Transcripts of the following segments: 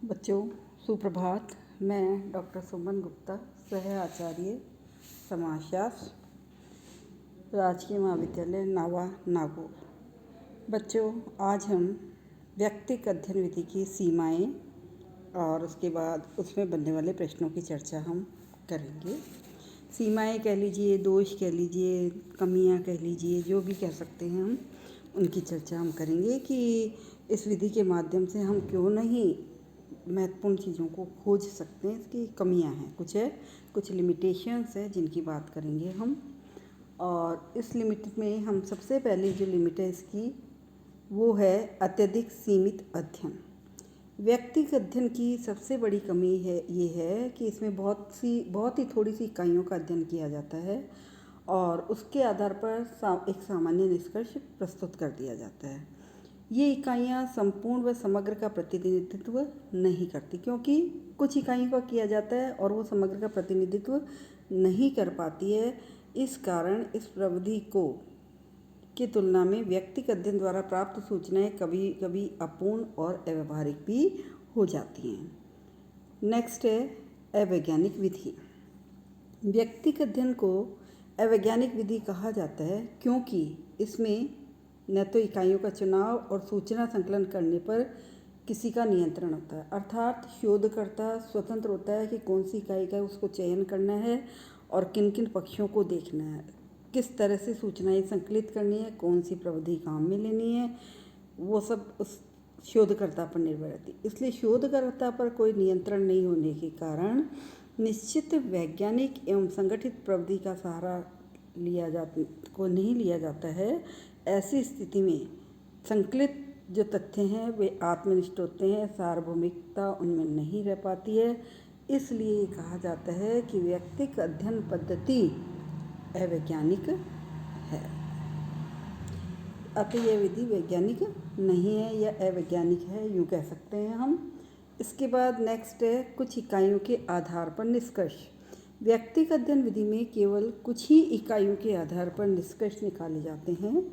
बच्चों सुप्रभात। मैं डॉक्टर सुमन गुप्ता, सह आचार्य समाजशास्त्र, राजकीय महाविद्यालय नावा नागौर। बच्चों, आज हम व्यक्तिक अध्ययन विधि की सीमाएं और उसके बाद उसमें बनने वाले प्रश्नों की चर्चा हम करेंगे। सीमाएं कह लीजिए, दोष कह लीजिए, कमियां कह लीजिए, जो भी कह सकते हैं हम उनकी चर्चा हम करेंगे कि इस विधि के माध्यम से हम क्यों नहीं महत्वपूर्ण चीज़ों को खोज सकते हैं। इसकी कमियां हैं, कुछ लिमिटेशंस हैं जिनकी बात करेंगे हम। और इस लिमिट में हम सबसे पहले जो लिमिट है इसकी वो है अत्यधिक सीमित अध्ययन। व्यक्तिगत अध्ययन की सबसे बड़ी कमी है ये है कि इसमें बहुत ही थोड़ी सी इकाइयों का अध्ययन किया जाता है और उसके आधार पर एक सामान्य निष्कर्ष प्रस्तुत कर दिया जाता है। ये इकाइयाँ संपूर्ण व समग्र का प्रतिनिधित्व नहीं करती, क्योंकि कुछ इकाइयों का किया जाता है और वो समग्र का प्रतिनिधित्व नहीं कर पाती है। इस कारण इस प्रविधि की तुलना में व्यक्तिगत अध्ययन द्वारा प्राप्त सूचनाएं कभी कभी अपूर्ण और अव्यावहारिक भी हो जाती हैं। नेक्स्ट है अवैज्ञानिक विधि। व्यक्तिगत अध्ययन को अवैज्ञानिक विधि कहा जाता है क्योंकि इसमें न तो इकाइयों का चुनाव और सूचना संकलन करने पर किसी का नियंत्रण होता है, अर्थात शोधकर्ता स्वतंत्र होता है कि कौन सी इकाई का उसको चयन करना है और किन किन पक्षों को देखना है, किस तरह से सूचनाएं संकलित करनी है, कौन सी प्रविधि काम में लेनी है, वो सब उस शोधकर्ता पर निर्भर रहती है। इसलिए शोधकर्ता पर कोई नियंत्रण नहीं होने के कारण निश्चित वैज्ञानिक एवं संगठित प्रविधि का सहारा नहीं लिया जाता है। ऐसी स्थिति में संकलित जो तथ्य हैं वे आत्मनिष्ठ होते हैं, सार्वभौमिकता उनमें नहीं रह पाती है। इसलिए कहा जाता है कि व्यक्तिगत अध्ययन पद्धति अवैज्ञानिक है। अतः यह विधि वैज्ञानिक नहीं है या अवैज्ञानिक है, यूँ कह सकते हैं हम। इसके बाद नेक्स्ट है कुछ इकाइयों के आधार पर निष्कर्ष। व्यक्तिगत अध्ययन विधि में केवल कुछ ही इकाइयों के आधार पर निष्कर्ष निकाले जाते हैं।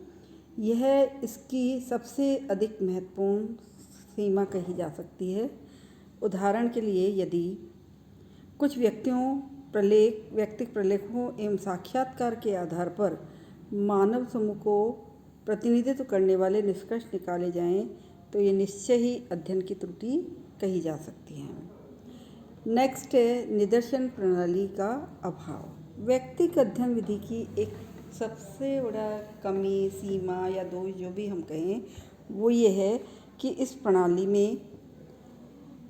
यह इसकी सबसे अधिक महत्वपूर्ण सीमा कही जा सकती है। उदाहरण के लिए, यदि कुछ व्यक्तिगत प्रलेखों एवं साक्षात्कार के आधार पर मानव समूह को प्रतिनिधित्व करने वाले निष्कर्ष निकाले जाएं तो ये निश्चय ही अध्ययन की त्रुटि कही जा सकती है। नेक्स्ट है निदर्शन प्रणाली का अभाव। व्यक्तिगत अध्ययन विधि की एक सबसे बड़ा कमी, सीमा या दोष जो भी हम कहें वो ये है कि इस प्रणाली में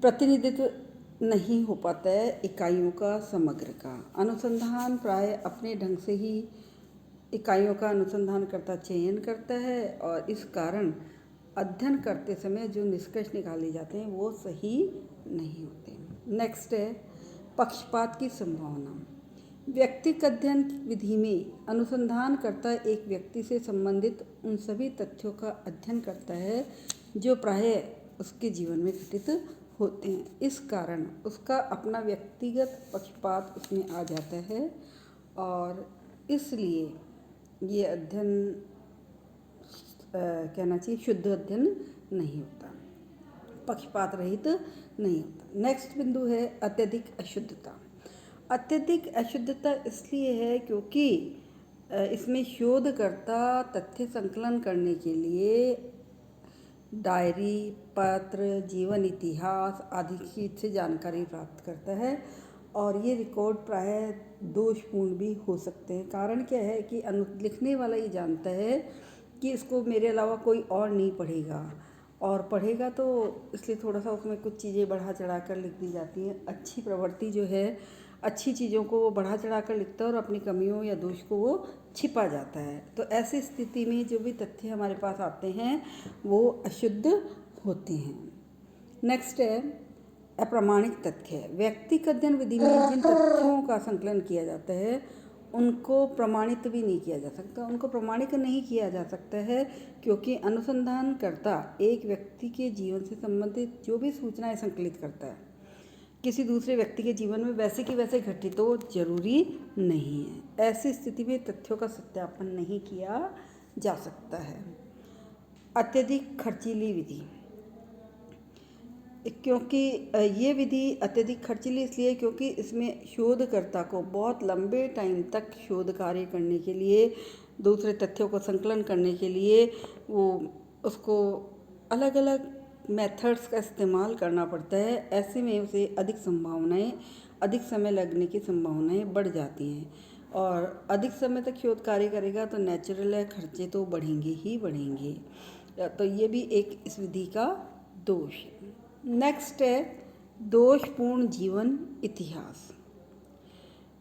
प्रतिनिधित्व नहीं हो पाता है इकाइयों का समग्र का। अनुसंधान प्राय अपने ढंग से ही इकाइयों का अनुसंधान करता चयन करता है और इस कारण अध्ययन करते समय जो निष्कर्ष निकाले जाते हैं वो सही नहीं होते। नेक्स्ट है पक्षपात की संभावना। व्यक्तिगत अध्ययन विधि में अनुसंधानकर्ता एक व्यक्ति से संबंधित उन सभी तथ्यों का अध्ययन करता है जो प्रायः उसके जीवन में घटित होते हैं। इस कारण उसका अपना व्यक्तिगत पक्षपात उसमें आ जाता है और इसलिए ये अध्ययन कहना चाहिए शुद्ध अध्ययन नहीं होता, पक्षपात रहित नहीं होता। नेक्स्ट बिंदु है अत्यधिक अशुद्धता। अत्यधिक अशुद्धता इसलिए है क्योंकि इसमें शोधकर्ता तथ्य संकलन करने के लिए डायरी, पत्र, जीवन इतिहास आदि से जानकारी प्राप्त करता है और ये रिकॉर्ड प्रायः दोषपूर्ण भी हो सकते हैं। कारण क्या है कि लिखने वाला ये जानता है कि इसको मेरे अलावा कोई और नहीं पढ़ेगा, और पढ़ेगा तो इसलिए थोड़ा सा उसमें कुछ चीज़ें बढ़ा चढ़ा कर लिख दी जाती हैं। अच्छी प्रवृत्ति जो है, अच्छी चीज़ों को वो बढ़ा चढ़ा कर लिखता है और अपनी कमियों या दोष को वो छिपा जाता है। तो ऐसी स्थिति में जो भी तथ्य हमारे पास आते हैं वो अशुद्ध होते हैं। नेक्स्ट है अप्रामाणिक तथ्य। व्यक्तिगत अध्ययन विधि में जिन तथ्यों का संकलन किया जाता है उनको प्रमाणित भी नहीं किया जा सकता, उनको प्रमाणित नहीं किया जा सकता है क्योंकि अनुसंधानकर्ता एक व्यक्ति के जीवन से संबंधित जो भी सूचनाएं संकलित करता है किसी दूसरे व्यक्ति के जीवन में वैसे कि वैसे घटित तो जरूरी नहीं है। ऐसी स्थिति में तथ्यों का सत्यापन नहीं किया जा सकता है। अत्यधिक खर्चीली विधि। क्योंकि ये विधि अत्यधिक खर्चीली इसलिए क्योंकि इसमें शोधकर्ता को बहुत लंबे टाइम तक शोध कार्य करने के लिए, दूसरे तथ्यों को संकलन करने के लिए वो उसको अलग अलग मेथड्स का इस्तेमाल करना पड़ता है। ऐसे में उसे अधिक समय लगने की संभावनाएं बढ़ जाती हैं और अधिक समय तक शोध कार्य करेगा तो नेचुरल है खर्चे तो बढ़ेंगे ही बढ़ेंगे। तो ये भी एक इस विधि का दोष है। नेक्स्ट है दोषपूर्ण जीवन इतिहास।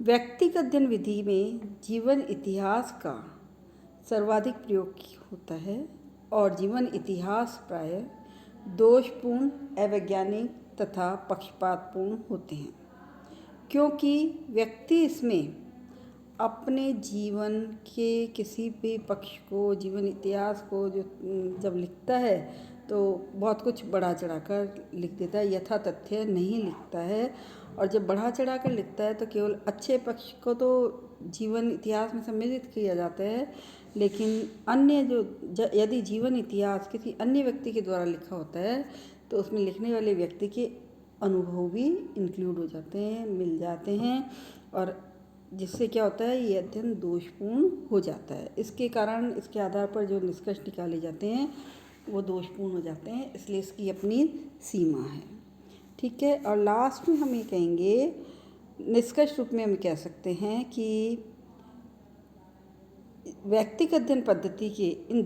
व्यक्तिगत अध्ययन विधि में जीवन इतिहास का सर्वाधिक प्रयोग होता है और जीवन इतिहास प्रायः दोषपूर्ण, अवैज्ञानिक तथा पक्षपातपूर्ण होते हैं, क्योंकि व्यक्ति इसमें अपने जीवन के किसी भी पक्ष को, जीवन इतिहास को जो जब लिखता है तो बहुत कुछ बढ़ा चढ़ा कर लिख देता है, यथा तथ्य नहीं लिखता है। और जब बढ़ा चढ़ा कर लिखता है तो केवल अच्छे पक्ष को तो जीवन इतिहास में सम्मिलित किया जाता है, लेकिन अन्य यदि जीवन इतिहास किसी अन्य व्यक्ति के द्वारा लिखा होता है तो उसमें लिखने वाले व्यक्ति के अनुभव भी इंक्लूड हो जाते हैं, मिल जाते हैं, और जिससे क्या होता है ये अध्ययन दोषपूर्ण हो जाता है। इसके कारण इसके आधार पर जो निष्कर्ष निकाले जाते हैं वो दोषपूर्ण हो जाते हैं, इसलिए इसकी अपनी सीमा है। ठीक है। और लास्ट में हम ये कहेंगे, निष्कर्ष रूप में हम कह सकते हैं कि व्यक्तिगत अध्ययन पद्धति के इन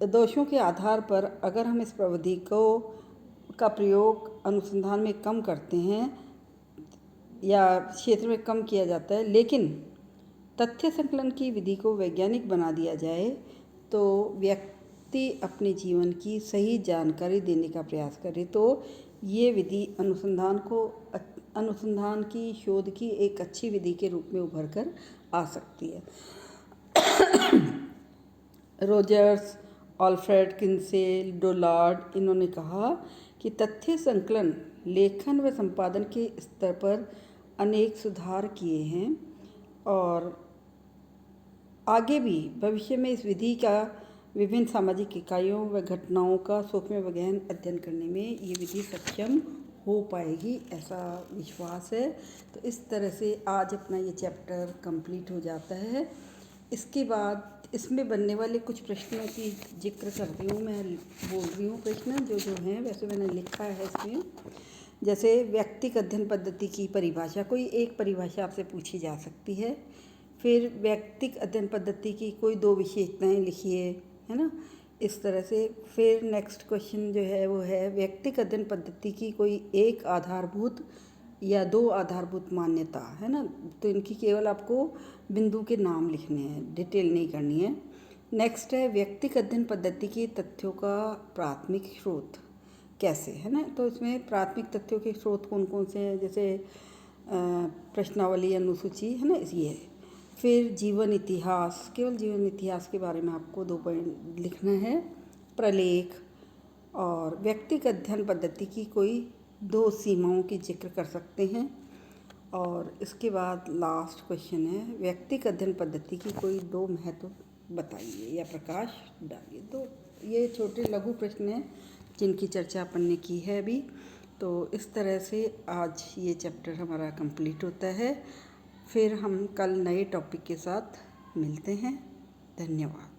दोषों के आधार पर अगर हम इस प्रविधि का प्रयोग अनुसंधान में कम करते हैं या क्षेत्र में कम किया जाता है, लेकिन तथ्य संकलन की विधि को वैज्ञानिक बना दिया जाए तो व्यक्ति अपने जीवन की सही जानकारी देने का प्रयास करे तो ये विधि अनुसंधान की, शोध की एक अच्छी विधि के रूप में उभर कर आ सकती है। रोजर्स, ऑल्फ्रेड किन्सेल, डोलार्ड, इन्होंने कहा कि तथ्य संकलन लेखन व संपादन के स्तर पर अनेक सुधार किए हैं और आगे भी भविष्य में इस विधि का विभिन्न सामाजिक इकाइयों व घटनाओं का सूक्ष्म व गहन अध्ययन करने में ये विधि सक्षम हो पाएगी, ऐसा विश्वास है। तो इस तरह से आज अपना ये चैप्टर कंप्लीट हो जाता है। इसके बाद इसमें बनने वाले कुछ प्रश्नों की जिक्र करती हूँ, मैं बोल रही हूँ प्रश्न जो हैं, वैसे मैंने लिखा है इसमें। जैसे व्यक्तिगत अध्ययन पद्धति की परिभाषा, कोई एक परिभाषा आपसे पूछी जा सकती है। फिर व्यक्तिगत अध्ययन पद्धति की कोई 2 विशेषताएं लिखिए, है ना, इस तरह से। फिर नेक्स्ट क्वेश्चन जो है वो है व्यक्तिगत अध्ययन पद्धति की कोई एक आधारभूत या 2 आधारभूत मान्यता, है ना, तो इनकी केवल आपको बिंदु के नाम लिखने हैं, डिटेल नहीं करनी है। नेक्स्ट है व्यक्तिगत अध्ययन पद्धति के तथ्यों का प्राथमिक स्रोत कैसे, है ना, तो इसमें प्राथमिक तथ्यों के स्रोत कौन कौन से हैं, जैसे प्रश्नावली, अनुसूची, है ना, ये है। फिर जीवन इतिहास, केवल जीवन इतिहास के बारे में आपको 2 पॉइंट लिखना है। प्रलेख और व्यक्तिगत अध्ययन पद्धति की कोई 2 सीमाओं की जिक्र कर सकते हैं। और इसके बाद लास्ट क्वेश्चन है व्यक्तिगत अध्ययन पद्धति की कोई 2 महत्व बताइए या प्रकाश डालिए। तो ये छोटे लघु प्रश्न हैं जिनकी चर्चा अपन ने की है अभी। तो इस तरह से आज ये चैप्टर हमारा कंप्लीट होता है। फिर हम कल नए टॉपिक के साथ मिलते हैं। धन्यवाद।